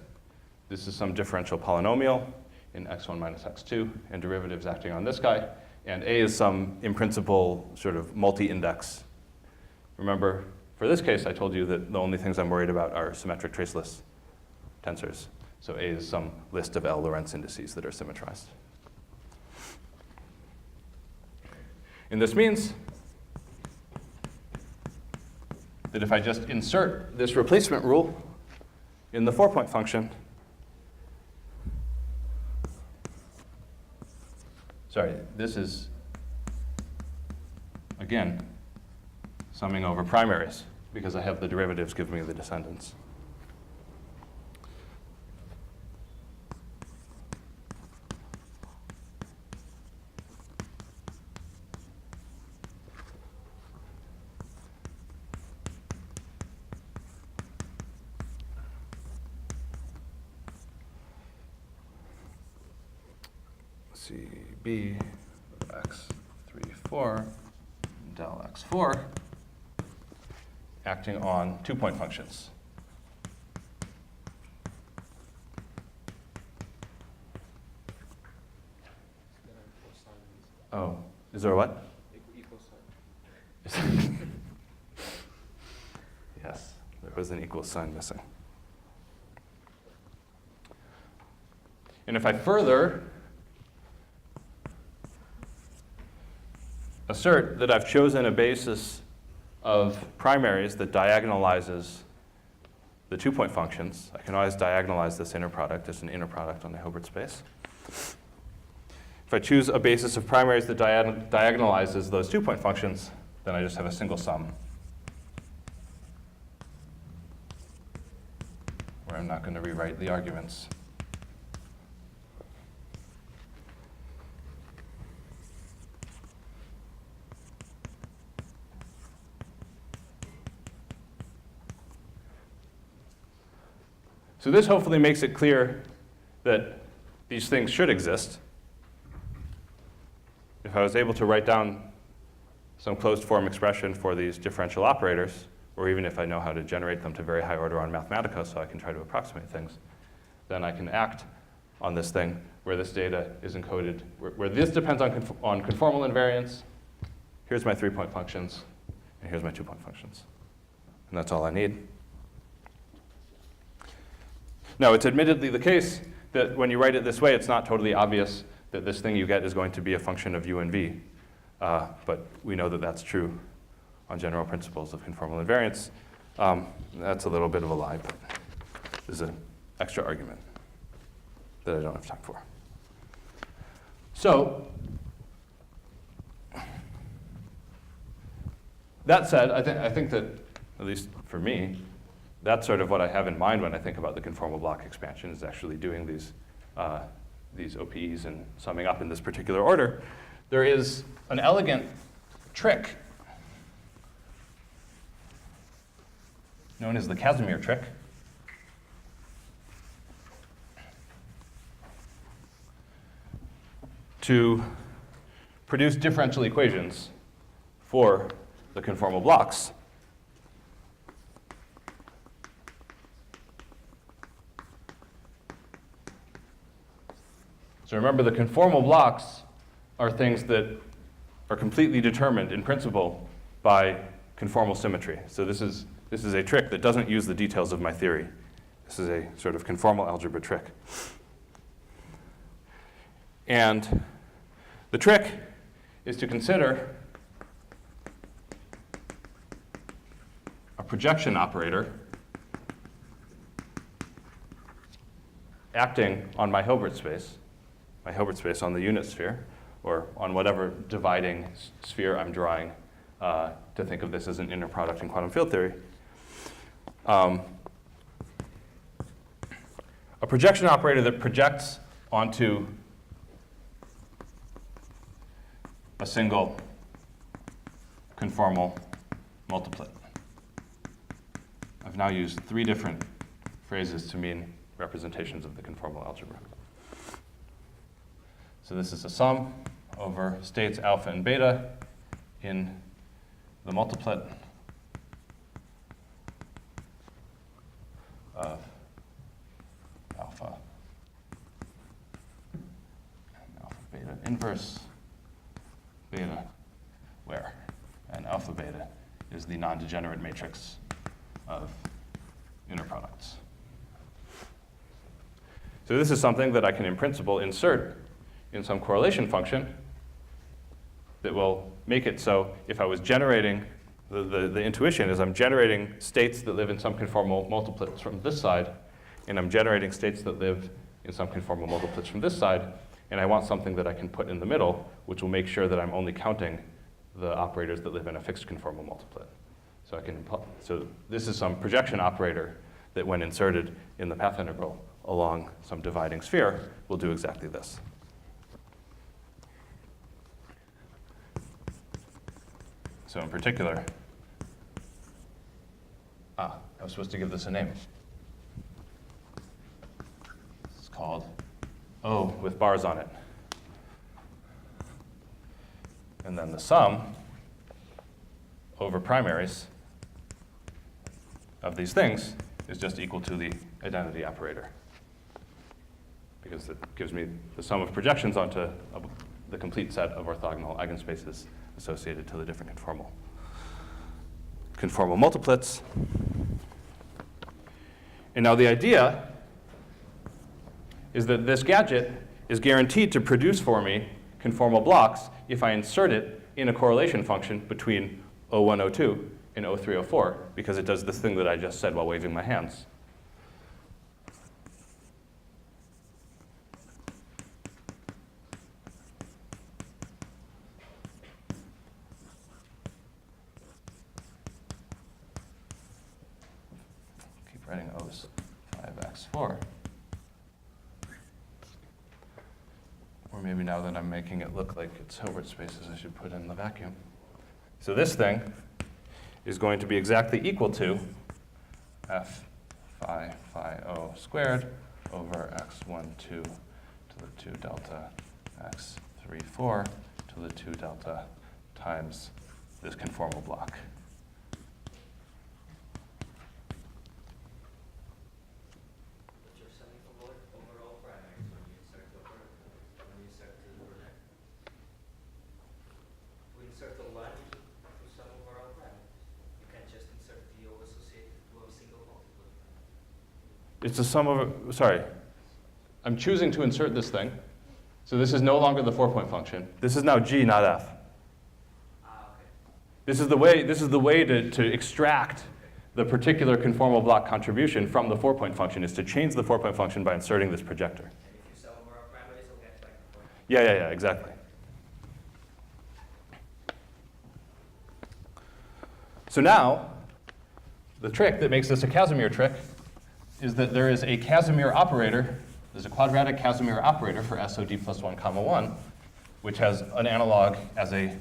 This is some differential polynomial in x1 minus x2, and derivatives acting on this guy. And A is some, in principle, sort of multi-index. Remember, for this case, I told you that the only things I'm worried about are symmetric traceless tensors. So A is some list of L Lorentz indices that are symmetrized. And this means that if I just insert this replacement rule in the 4-point function, sorry, this is, again, summing over primaries, because I have the derivatives give me the descendants. See, B of x3, 4, del x4, acting on 2-point functions. Oh, is there a what? Equal sign. Yes, there was an equal sign missing. And if I further assert that I've chosen a basis of primaries that diagonalizes the 2-point functions, I can always diagonalize this inner product as an inner product on the Hilbert space. If I choose a basis of primaries that diagonalizes those 2-point functions, then I just have a single sum, where I'm not going to rewrite the arguments. So this hopefully makes it clear that these things should exist. If I was able to write down some closed form expression for these differential operators, or even if I know how to generate them to very high order on Mathematica so I can try to approximate things, then I can act on this thing where this data is encoded, where this depends on conformal invariance. Here's my 3-point functions, and here's my 2-point functions. And that's all I need. Now, it's admittedly the case that when you write it this way, it's not totally obvious that this thing you get is going to be a function of u and v. But we know that that's true on general principles of conformal invariance. That's a little bit of a lie, but this is an extra argument that I don't have time for. So, that said, I think that, at least for me, that's sort of what I have in mind when I think about the conformal block expansion, is actually doing these OPEs and summing up in this particular order. There is an elegant trick known as the Casimir trick. To produce differential equations for the conformal blocks. So remember, the conformal blocks are things that are completely determined in principle by conformal symmetry. So this is a trick that doesn't use the details of my theory. This is a sort of conformal algebra trick. And the trick is to consider a projection operator acting on my Hilbert space on the unit sphere, or on whatever dividing sphere I'm drawing to think of this as an inner product in quantum field theory. A projection operator that projects onto a single conformal multiplet. I've now used 3 different phrases to mean representations of the conformal algebra. So this is a sum over states alpha and beta in the multiplet of alpha and alpha beta inverse beta where, and alpha beta is the non-degenerate matrix of inner products. So this is something that I can in principle insert in some correlation function that will make it so if I was generating, the intuition is I'm generating states that live in some conformal multiplets from this side, and I'm generating states that live in some conformal multiplets from this side, and I want something that I can put in the middle, which will make sure that I'm only counting the operators that live in a fixed conformal multiplet. So this is some projection operator that when inserted in the path integral along some dividing sphere will do exactly this. So in particular, I was supposed to give this a name. It's called O with bars on it. And then the sum over primaries of these things is just equal to the identity operator, because it gives me the sum of projections onto the complete set of orthogonal eigenspaces associated to the different conformal multiplets. And now the idea is that this gadget is guaranteed to produce for me conformal blocks if I insert it in a correlation function between O1, O2 and O3, O4, because it does this thing that I just said while waving my hands. Keep writing O's, 5x4. Or maybe now that I'm making it look like it's Hilbert spaces, I should put in the vacuum. So this thing is going to be exactly equal to f phi o squared over x1, 2 to the 2 delta x3, 4 to the 2 delta times this conformal block. But you're summing overall parameters when you insert the project. To insert the line, you to sum overall parameters. You can't just insert the O associated to a single multiple. It's the sum of, sorry, I'm choosing to insert this thing. So this is no longer the 4-point function. This is now g, not f. Okay. This is the way to extract the particular conformal block contribution from the 4-point function, is to change the 4-point function by inserting this projector. And if you sum overall parameters, you'll get back the point. Yeah, exactly. So now, the trick that makes this a Casimir trick is that there is a Casimir operator, there's a quadratic Casimir operator for SOD plus 1 comma 1, which has an analog as a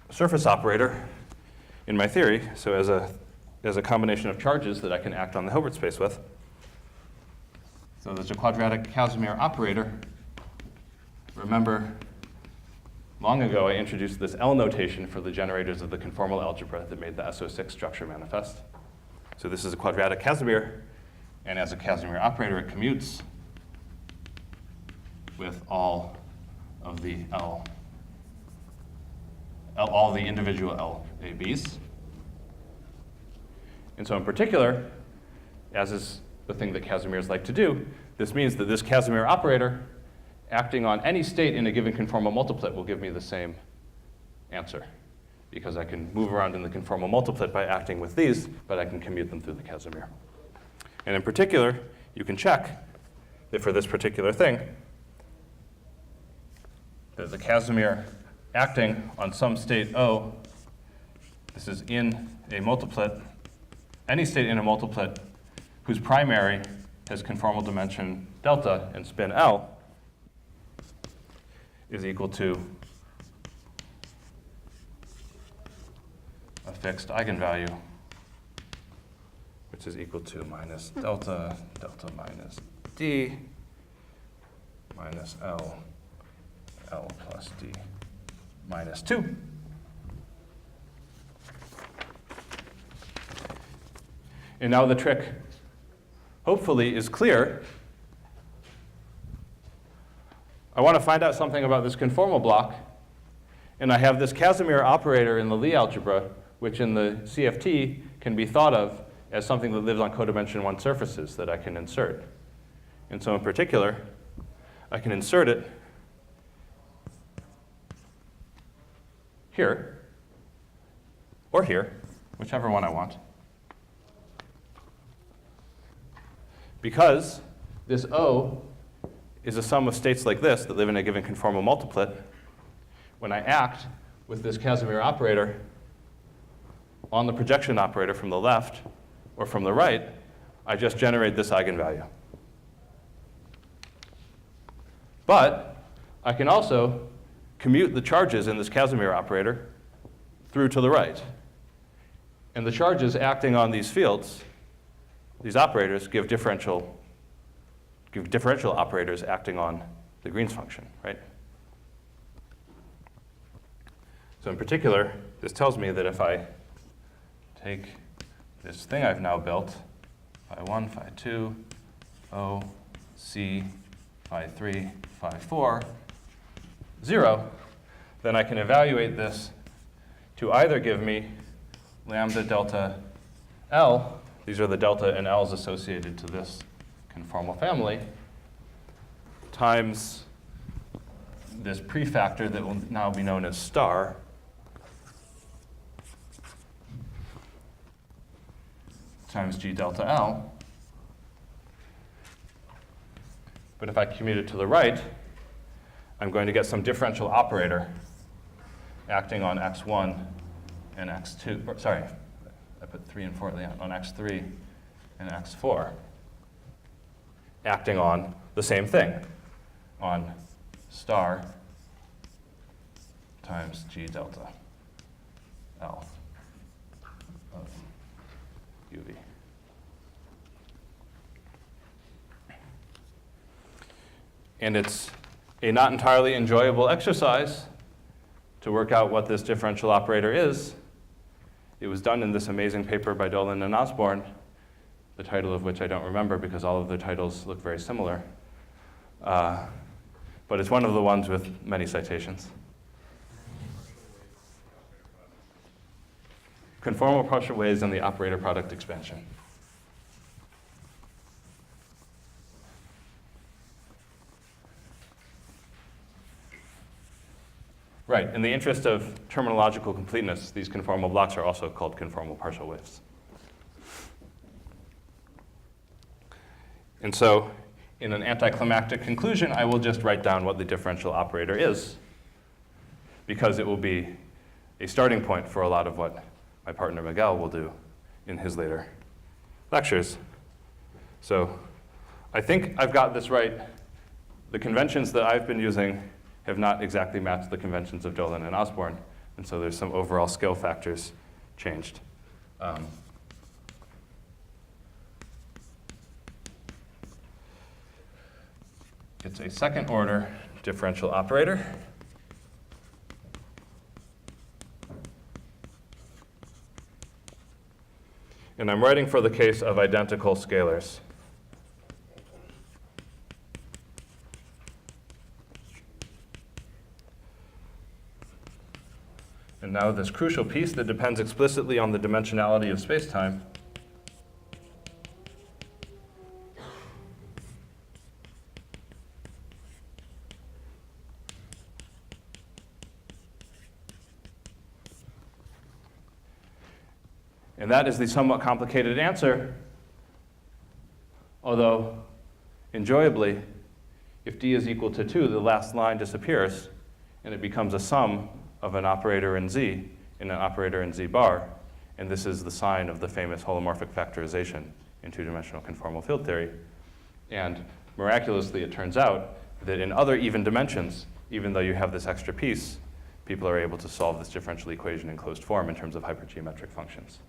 surface operator in my theory, so as a combination of charges that I can act on the Hilbert space with. So there's a quadratic Casimir operator. Remember, long ago I introduced this L notation for the generators of the conformal algebra that made the SO6 structure manifest. So this is a quadratic Casimir, and as a Casimir operator it commutes with all of the all the individual LABs. And so in particular, as is the thing that Casimirs like to do, this means that this Casimir operator acting on any state in a given conformal multiplet will give me the same answer, because I can move around in the conformal multiplet by acting with these, but I can commute them through the Casimir. And in particular, you can check that for this particular thing, there's a Casimir acting on some state O. This is in a multiplet, any state in a multiplet whose primary has conformal dimension delta and spin L is equal to a fixed eigenvalue, which is equal to minus delta minus D minus L plus D minus 2. And now the trick, hopefully, is clear. I want to find out something about this conformal block, and I have this Casimir operator in the Lie algebra, which in the CFT can be thought of as something that lives on codimension 1 surfaces that I can insert. And so in particular, I can insert it here, or here, whichever one I want. Because this O is a sum of states like this that live in a given conformal multiplet, when I act with this Casimir operator on the projection operator from the left or from the right, I just generate this eigenvalue. But I can also commute the charges in this Casimir operator through to the right. And the charges acting on these fields, these operators, give differential operators acting on the Green's function, right? So in particular, this tells me that if I take this thing I've now built, phi 1, phi 2, O, C, phi 3, phi 4, 0, then I can evaluate this to either give me lambda delta L, these are the delta and L's associated to this conformal family, times this prefactor that will now be known as star, times G delta L. But if I commute it to the right, I'm going to get some differential operator acting on x1 and x2, or, sorry, I put 3 and 4 on x3 and x4, acting on the same thing, on star times G delta L of UV. And it's a not entirely enjoyable exercise to work out what this differential operator is. It was done in this amazing paper by Dolan and Osborne, the title of which I don't remember because all of the titles look very similar. But it's one of the ones with many citations. Conformal partial ways and the operator product expansion. Right, in the interest of terminological completeness, these conformal blocks are also called conformal partial waves. And so, in an anticlimactic conclusion, I will just write down what the differential operator is, because it will be a starting point for a lot of what my partner Miguel will do in his later lectures. So I think I've got this right. The conventions that I've been using have not exactly matched the conventions of Dolan and Osborne, and so there's some overall scale factors changed. It's a second order differential operator. And I'm writing for the case of identical scalars. And now this crucial piece that depends explicitly on the dimensionality of spacetime. And that is the somewhat complicated answer, although enjoyably, if d is equal to 2, the last line disappears, and it becomes a sum of an operator in z and an operator in z bar, and this is the sign of the famous holomorphic factorization in two-dimensional conformal field theory. And miraculously, it turns out that in other even dimensions, even though you have this extra piece, people are able to solve this differential equation in closed form in terms of hypergeometric functions.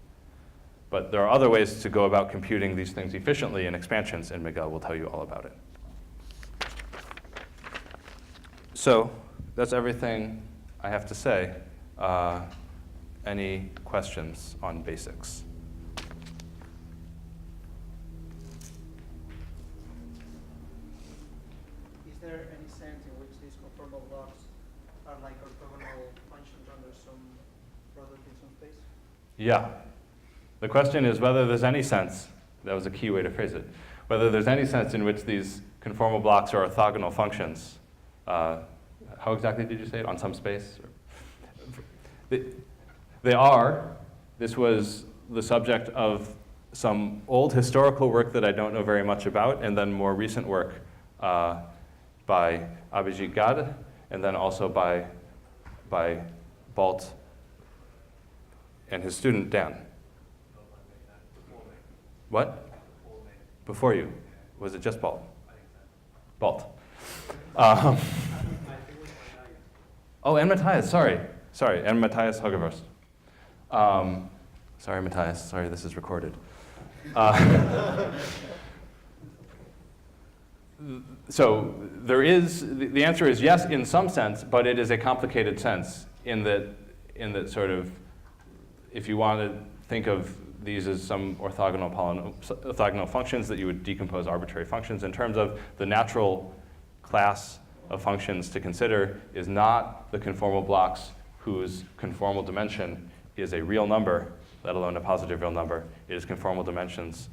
But there are other ways to go about computing these things efficiently in expansions, and Miguel will tell you all about it. So that's everything I have to say. Any questions on basics? Is there any sense in which these conformal blocks are like orthogonal functions under some product in some space? Yeah. The question is whether there's any sense, that was a key way to phrase it, whether there's any sense in which these conformal blocks are orthogonal functions. How exactly did you say it? On some space? They are. This was the subject of some old historical work that I don't know very much about, and then more recent work by Abhijit Gade, and then also by Balt and his student Dan. What? Before you. Was it just Balt? Balt. Oh, and Matthias, sorry, and Matthias Högervorst. Sorry, Matthias, sorry, this is recorded. So there is, the answer is yes in some sense, but it is a complicated sense in that sort of, if you want to think of these as some orthogonal functions that you would decompose arbitrary functions in terms of the natural class of functions to consider is not the conformal blocks whose conformal dimension is a real number, let alone a positive real number. It is conformal dimensions.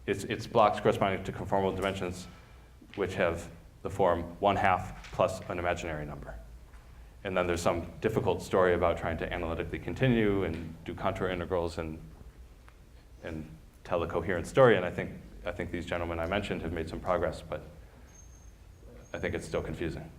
It's blocks corresponding to conformal dimensions which have the form 1/2 plus an imaginary number. And then there's some difficult story about trying to analytically continue and do contour integrals and tell a coherent story. And I think these gentlemen I mentioned have made some progress, but I think it's still confusing.